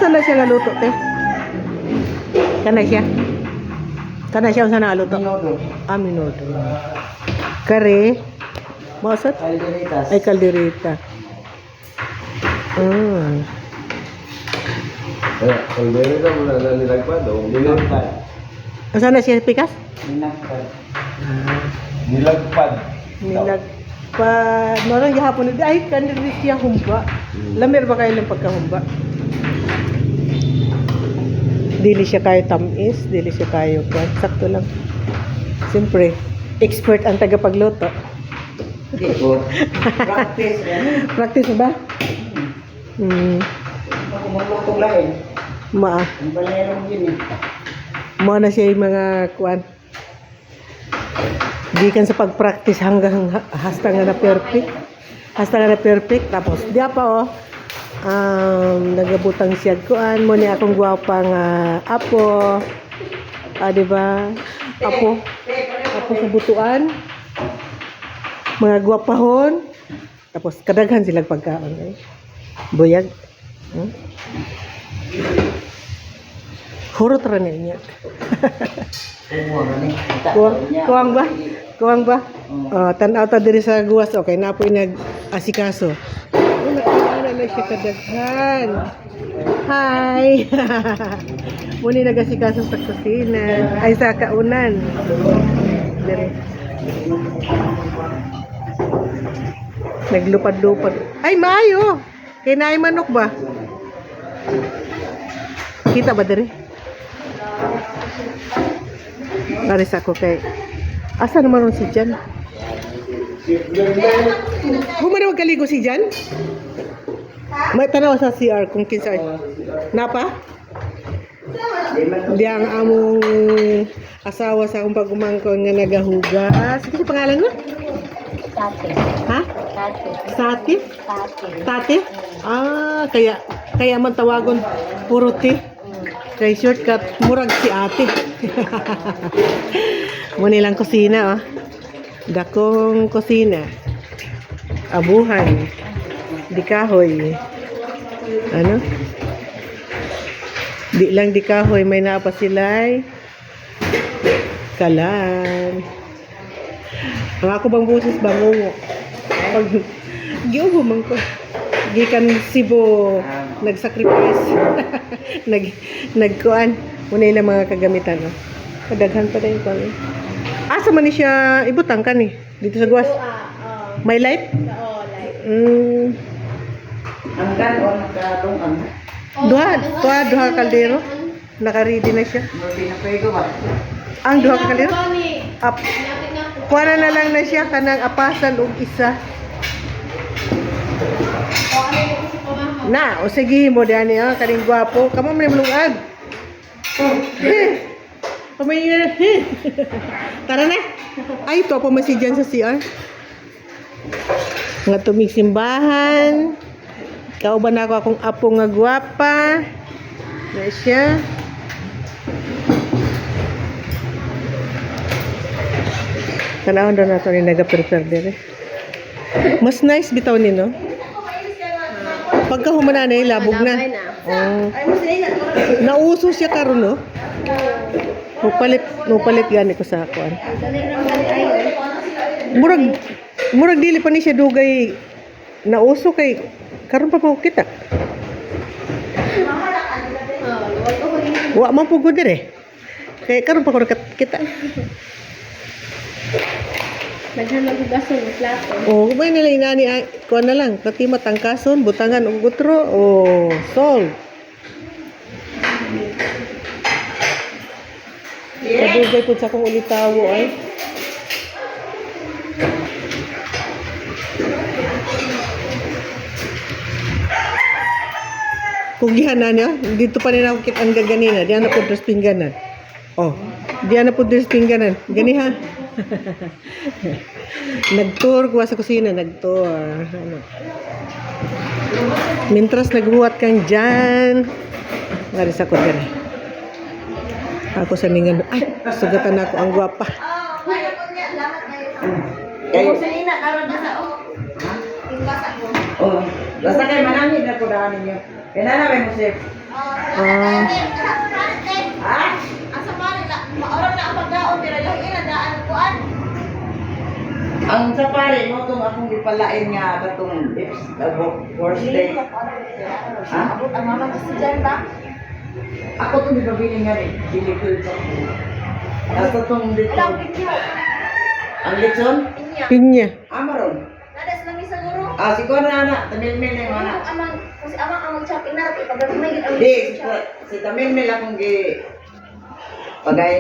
Asa na siya naluto, te? Kana siya? Kana siya unsa naluto? Minuto. Minuto. Kare. Mausat? Calderitas. Ay, kalderita. Caldereta mo na nilagpad o Nilagpad. Asa na siya pikas? Nilagpad. nilagpad. Nilagpad. Marang gihapon na. Ay, kanili siya humba. Lamir ba kayo ng pagkahumba? Dili siya kayo tamis. Dili siya kayo kwan. Sakto lang. Siyempre, expert ang tagapagluto. Good. Practice. Practice ba? Ako maglutong lain. Ang balerong yun eh. Mo na siya yung mga kwan. Gikan sa pag-practice hanggang hasta nga na perfect. Hasta nga na perfect. Tapos, diya pa nagabutang siya kuan mo ni akong gwapang apo. Diba? Apo sa butuan. Mga gwapahon. Tapos, kadaghan silang pagkaon. Buyag. Hurot ra niya. Kuwang ba? Kuwang ba? Tanaw ta diri sa guwas, okay na po nag-asikaso. Ano na siya kadaghan. Hi. Muni nag-asikaso sa kusina. Ay sa kaunan. Diri. Naglupad-lupad. Ay, maayo. Kay naay manok ba? Kita ba diri? Naris ako kay... Asa naman ron si Jan? Humana magkaligo si Jan? May tanaw sa CR kung kinsa. Napa? Di ang among asawa sa akong pagumangkon nga nagahugas. Sige pangalan mo? Tate. Ha? Tate. Sati? Tate. Tate? Kaya man tawagon puro ti. Kay shortcut, murag si ate. Muna lang kusina, oh. Dakong kusina. Abuhan. Di kahoy. Ano? Di lang di kahoy, may napa sila'y kalan. Ang ako bang busis bangungo. Pag giubo man ko. Gikan Cebu nagsacrifice. Nagkuan. Muna ilang mga kagamitan, oh. Kadaghan pa din ko. Asa man ni siya ibutang ka ni? Dito sa guwas? May light? Oo, light. Ang ganon, nagkatong Duha kaldero. Naka-ready na siya. Hindi na pwede ba? Ang duha ka kaldero? Kuha na lang na siya kanang apasan og isa. Na, o sige mo dani kaning gwapo. Kamo man mulungag. Pamayin. Tara na. Ay, ito po masidyan sa CR. Nga tumig simbahan. Kauban ako akong apo nga gwapa. Na siya. Kanahon daw na ito ni naga-prepare dire. Mas nice bitaw ni, no? Pagka humana na labog na. Oh. Nauso siya karon, no? Mupalit gani ko sa kuan. Murag dili pa ni siya dugay nauso kay karon pa kita. Wa man pugod dire. Kay karon pa ko kita. Naghan maghugason ng plato. Oh, may nila inani kuan na lang, pati matangkason, butangan og gutro, oh, sol. Kadugay po sa kong ulitawo ay. Kung gihanan niya, dito pa rin ako kit ang gaganina, diyan na po dress pingganan. Oh, diyan na po dress pingganan. Gani ha. Nag-tour ko sa kusina, nag-tour. Ano. Mintras nagbuhat kang dyan. Ngaris ako dyan. Ako sa ningan. Ay, sugatan ako ang gwapa. Kusina, karon na sa basta kayo manamit na ko daan ninyo. Kaya na may musip. Ah, Ang safari mo itong akong ipalain nga katong lips, horse day. Ha? Ang mama kasi dyan ba? Ako itong ipabili nga rin. Dili ko ito. Tapos itong dito. Ang litson? pinya. Amaron. Nadas lang isa guro. Siguro na anak. Tamil-mil na yung anak. Kasi amang chapin na rin. Pagdating may Hindi, si Tamil-mil akong pagay.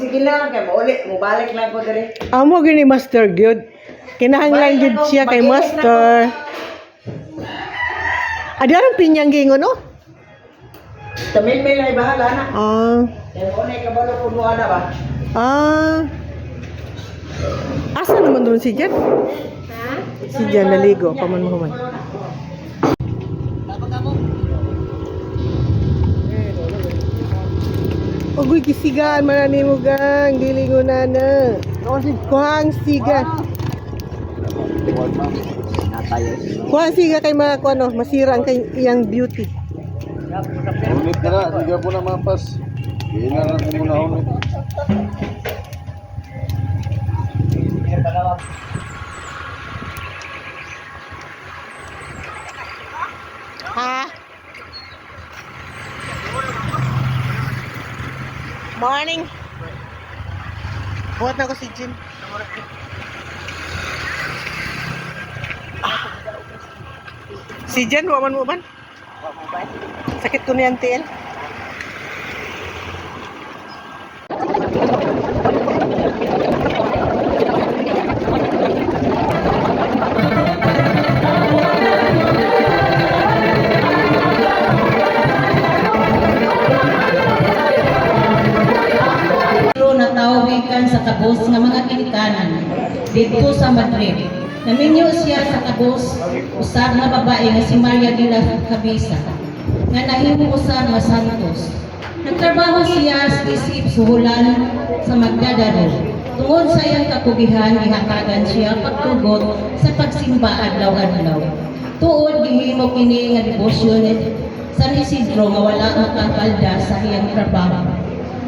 Sige lang kay mauli, mubalik lang ko diri. Amo gini master gyud. Kinahanglan gyud siya kay master. Adi arang pinyang gingon oh. Tamil-mil ay bahala na. Ah. Kaya mo na kabalo ko mo ana ba? Ah. Asa naman doon si Jan? Ha? Si Jan naligo, paman mo human. Ogoy kisigaan manani mo gang, gilingo na na. Kuhang siga. Kuhang siga kay mga kuano, masira ang kay iyang beauty. Unit na na, hindi po na mapas. Hindi na lang muna unit. Ha? Morning. Buhat na ako si Jin. Si Jen, waman mo ban? Sakit ko niyan, TL. Natawagan sa tabos ng mga ginikanan dito sa Madrid. Naminyo siya sa tabos usab nga babae nga si Maria de la Cabeza nga nahimo usab nga santos. Nagtrabaho siya sa isip suhulan sa Magdadaro. Tungod sa iyang kapugihan, gihatagan siya pagtugot sa pagsimba adlaw-adlaw. Tuod gihimo kini nga debosyon San Isidro nga wala makapalda sa iyang trabaho.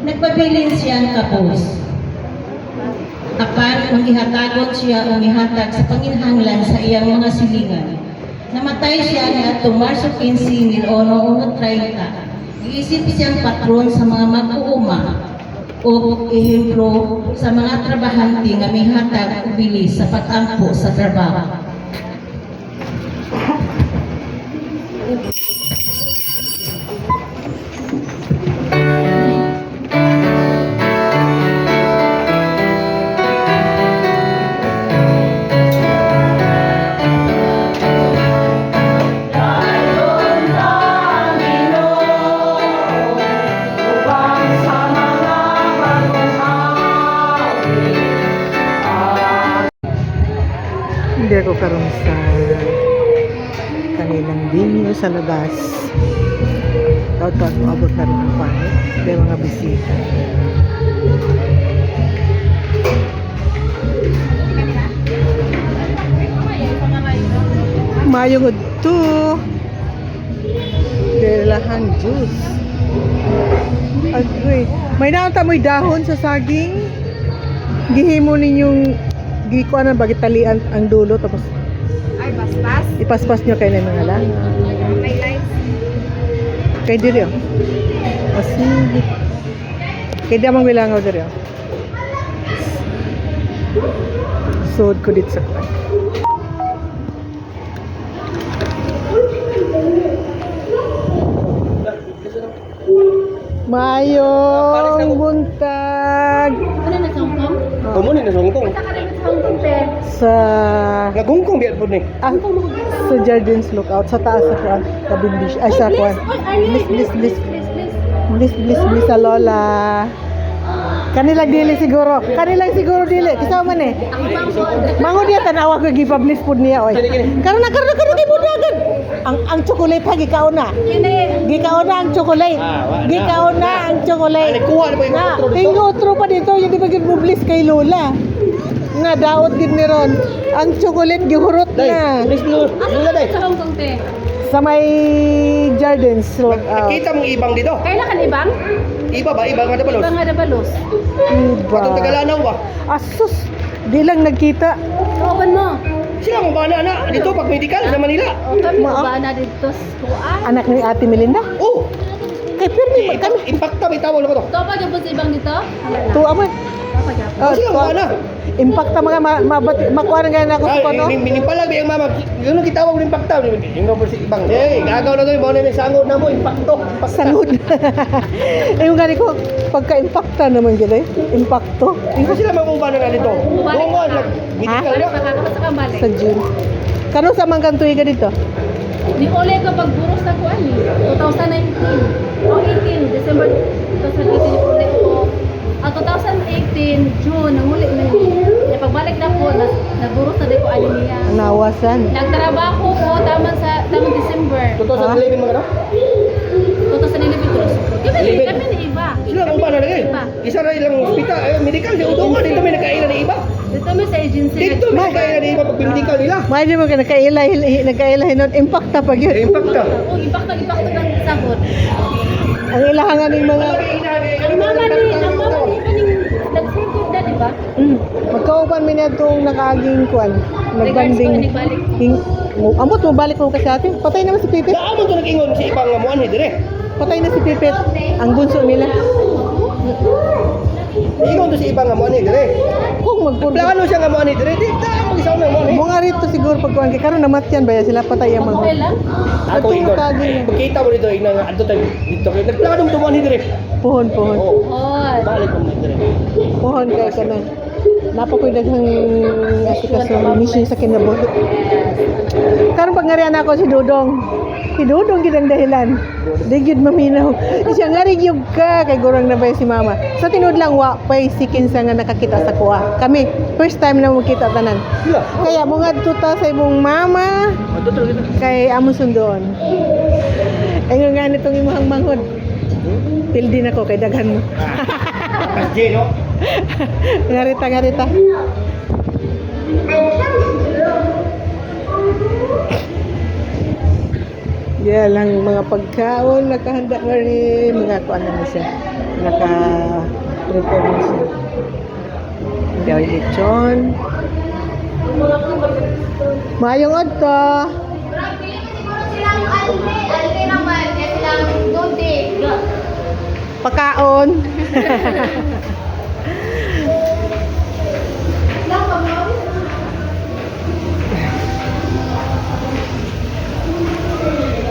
Nagpabilin siya ang kapos. Apan, manghihatagot siya o mihatag sa panginhanglan sa iyang mga silingan. Namatay siya ni atong Marso 15, 1930. Giisip siyang patron sa mga mag-uuma o ehemplo sa mga trabahante nga mihatag o bilis sa pag-ampo sa trabaho. Hindi ako karoon sa kanilang venue sa labas. Taon-taon abot na rin ang pangit. May mga bisita. Mayong udto. Delahan juice. Agoy. May nakita mo'y dahon sa saging. Gihimo ninyong gikuan na bagit talian ang dulo tapos Ay, basbas. ipaspas nyo kayo ng mga lang. May lights. Kay diri oh. Sige. Kay damang bilangaw diri oh. Sod ko dito sa kuan. Mayong buntag Ano na sa Hong Kong? Kamu ni na songkong. Punta ka rin sa Hong Kong, te. sa Nagungkong biya po ni. sa Jardins Lookout sa taas sa kuan Tabing Beach ay sa kuan. Bliss sa Lola. Kanilang dili siguro. Kanilang siguro dili. Kisaw man eh. Mango dia tanawa ko gipublish pud niya oy. Karon na kay budagan. Ang chocolate ha gikaon na. Gikaon na ang chocolate. Gikaon na ang chocolate. Na tingo outro pa dito yung di ba gipublish kay Lola. Nga daot gid ni ron. Ang chocolate gihurot na. Please Lola day. Sa Hong Kong, te. Sa may Jardins Road. Nakita mong ibang dito. Kailan kan ibang? Iba ba? Iba nga na balos. Ibang nga na balos. Patong Tagalanaw ba? Asus, di lang nagkita. Kauban mo. Sila mo ba na dito pag medical sa Manila? O kami Ma- ba na dito sa kuan? Anak ni Ate Melinda. Oh, Kay Pirmi kami. impacta may tawag ko to. Ito pa gyapon sa ibang dito? Tu aman. Ito pa gyapon. Oh, Sila mo ba na? Impact ta mga makuha na ganyan ako sa kono. Minimpalag yung mama. Yung kitawag ng impacta. Yung number si ibang. Eh, gagaw na to yung mga sangot na mo. Impacto. Sangod. Yung gani ko pagka-impacta naman gid eh. Impacto. Hindi sila makuha na dito. Bumalik Oo nga, ka. medical Balik na. pa ka sa kambalik. Sa June. Kano sa mangkantuy ka dito? Di uli ka pagburos na kuan eh. 2019. O 18, December 2018 yung uli ko. Ang 2018, June, nanguli na niya. Pagbalik na po, nagburos na din ko ano niya. Nawasan. Nagtrabaho ko tamang December. 2011 mga na? 2011 tulos. Kami 11. na iba. Sila mo ba na lagi? Iba. Isa na ilang hospital. Medical. Yung udungan. Dito may nagkailan ng iba. Dito may sa agency. Dito may nagkailan ng iba pag medical nila. May di mo ka nagkaila hinon impacta pag yun. Impacta. Oh, impact ng sahod. Ang ilahangan ng mga Ang mama ni kaning nag-singkod na, di ba? magkauban mi na itong nakaaging kwan. Nagbanding. Nagbalik. Amot mo balik mo kasi atin. Patay naman si Pipit. Naamon to nag-ingon si ibang amuan dire. Patay na si Pipit. Ang bunso nila. Ingon to si ibang amuan dire. Kung magpunta. Plano siya amuan dire. Di ta mag-isaw na amuan. Mga rito siguro pagkuhan kay karon namatyan ba ya sila patay ang Okay mga. lang. Ako Itong ingon. nakaging Pagkita mo dito ina nga adto tayo dito kay nagplano mo amuan dire. puhon. Oh. Oh. Balik mo dire. Puhon kay kana. Napakoy daghang asikaso mission sa kinabuhi. Karon pangarian ako si Dudong. Si Dudong gid ang dahilan. Di gid maminaw. Siya nga rin yung ka kay gurang na ba si mama. Sa tinud lang wa pay sikin sa nga nakakita sa kuha. Kami first time na makita tanan. Sila. Kaya mo nga tuta sa imong mama Adto to dito. kay among sundoon. Ay nga nitong imong manghod. Pildi na ko kay daghan mo. Pasje no. Ngarita. Yeah, lang mga pagkaon nakahanda na rin, mga kuan na siya. Naka-prepare na siya. Gawin lechon. Mayong adto. Pagkaon.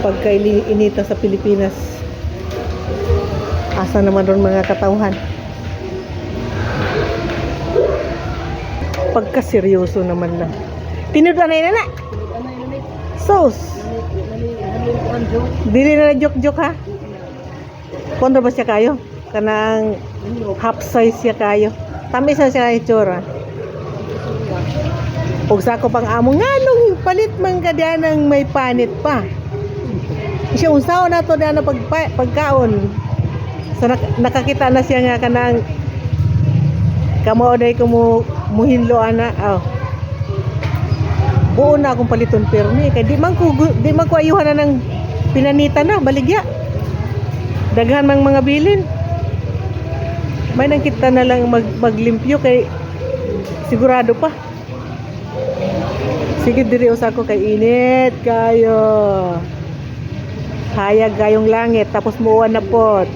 Pagkainita sa Pilipinas, asa naman ron mga katauhan. Pagkaseryoso naman lang. Tinudan na na. Sus. Dili na joke-joke ha. Kondo ba siya kayo? Kanang half size siya kayo. Tamis na siya itsura. Pag sa ako pang amo, nga nung palit man ka diyan ng may panit pa. Siya unsaon na to na pagkaon. So nakakita na siya nga kanang kamao day ko muhinlo ana. Buo na akong paliton permi kay di man ko ayuhan na ng pinanita na baligya. Daghan mang mga bilin. May nang kita na lang maglimpyo kay sigurado pa. Sige diri usa ko kay init kayo. Hayag gayong langit tapos muuwan na pot.